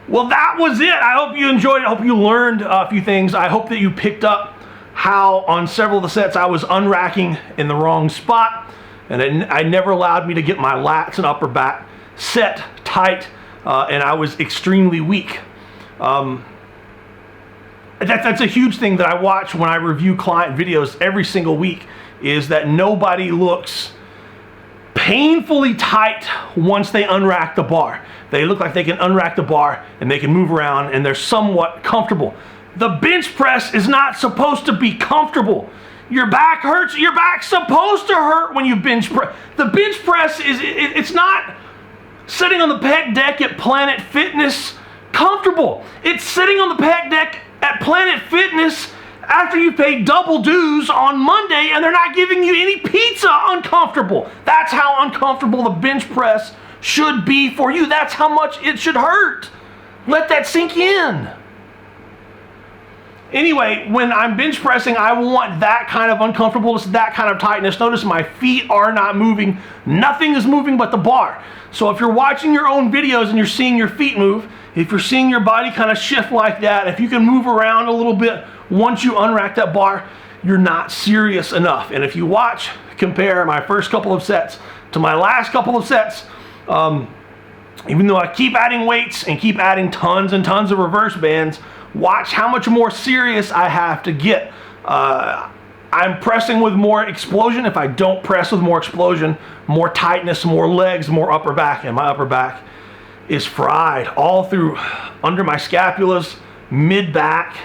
Well, that was it. I hope you enjoyed it. I hope you learned a few things. I hope that you picked up how on several of the sets I was unracking in the wrong spot, and I never allowed me to get my lats and upper back set tight, and I was extremely weak. That's a huge thing that I watch when I review client videos every single week, is that nobody looks painfully tight once they unrack the bar. They look like they can unrack the bar and they can move around and they're somewhat comfortable. The bench press is not supposed to be comfortable. Your back hurts. Your back's supposed to hurt when you bench press. The bench press it's not sitting on the pec deck at Planet Fitness comfortable. It's sitting on the pec deck at Planet Fitness after you pay double dues on Monday and they're not giving you any pizza uncomfortable. That's how uncomfortable the bench press should be for you. That's how much it should hurt. Let that sink in. Anyway, when I'm bench pressing, I want that kind of uncomfortableness, that kind of tightness. Notice my feet are not moving. Nothing is moving but the bar. So if you're watching your own videos and you're seeing your feet move, if you're seeing your body kind of shift like that, if you can move around a little bit once you unrack that bar, you're not serious enough. And if you compare my first couple of sets to my last couple of sets, even though I keep adding weights and keep adding tons and tons of reverse bands, watch how much more serious I have to get. I'm pressing with more explosion. If I don't press with more explosion, more tightness, more legs, more upper back, and my upper back is fried all through under my scapulas, mid back.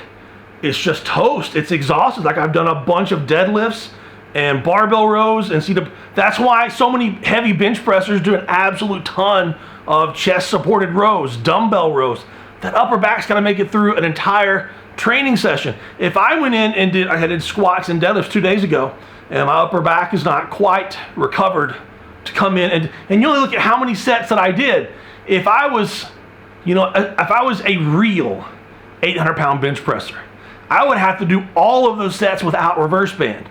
It's just toast. It's exhausted. Like I've done a bunch of deadlifts and barbell rows, and that's why so many heavy bench pressers do an absolute ton of chest supported rows, dumbbell rows. That upper back's got to make it through an entire training session. If I went in and I did squats and deadlifts 2 days ago, and my upper back is not quite recovered to come in, and you only look at how many sets that I did. If I was, if I was a real 800-pound bench presser, I would have to do all of those sets without reverse band.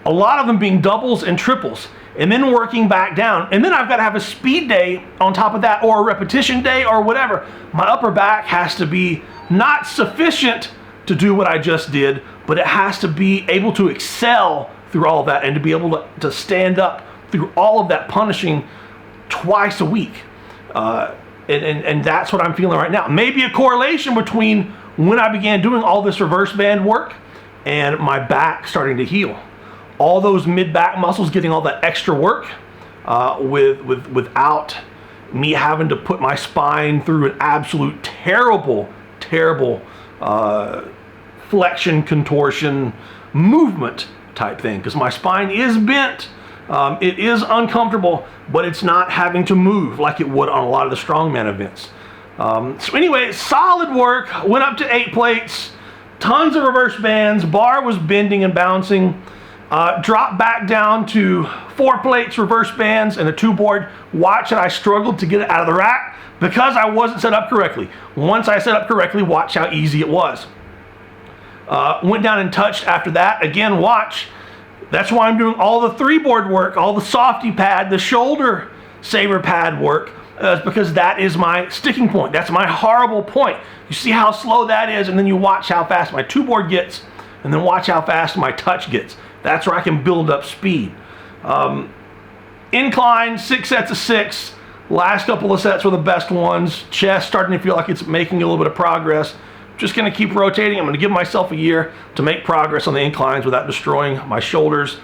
A lot of them being doubles and triples, and then working back down. And then I've got to have a speed day on top of that, or a repetition day, or whatever. My upper back has to be not sufficient to do what I just did, but it has to be able to excel through all of that and to be able to stand up through all of that punishing twice a week. And that's what I'm feeling right now. Maybe a correlation between when I began doing all this reverse band work and my back starting to heal. All those mid-back muscles getting all that extra work without me having to put my spine through an absolute terrible flexion, contortion, movement type thing, because my spine is bent. It is uncomfortable, but it's not having to move like it would on a lot of the strongman events. So anyway, solid work. Went up to 8 plates, tons of reverse bands. Bar was bending and bouncing. Dropped back down to 4 plates, reverse bands, and a 2-board. Watch it, I struggled to get it out of the rack because I wasn't set up correctly. Once I set up correctly, watch how easy it was. Went down and touched after that. Again, watch. That's why I'm doing all the 3-board work, all the softy pad, the shoulder saber pad work, because that is my sticking point. That's my horrible point. You see how slow that is, and then you watch how fast my 2-board gets, and then watch how fast my touch gets. That's where I can build up speed. Incline, 6 sets of 6. Last couple of sets were the best ones. Chest starting to feel like it's making a little bit of progress. Just going to keep rotating. I'm going to give myself a year to make progress on the inclines without destroying my shoulders.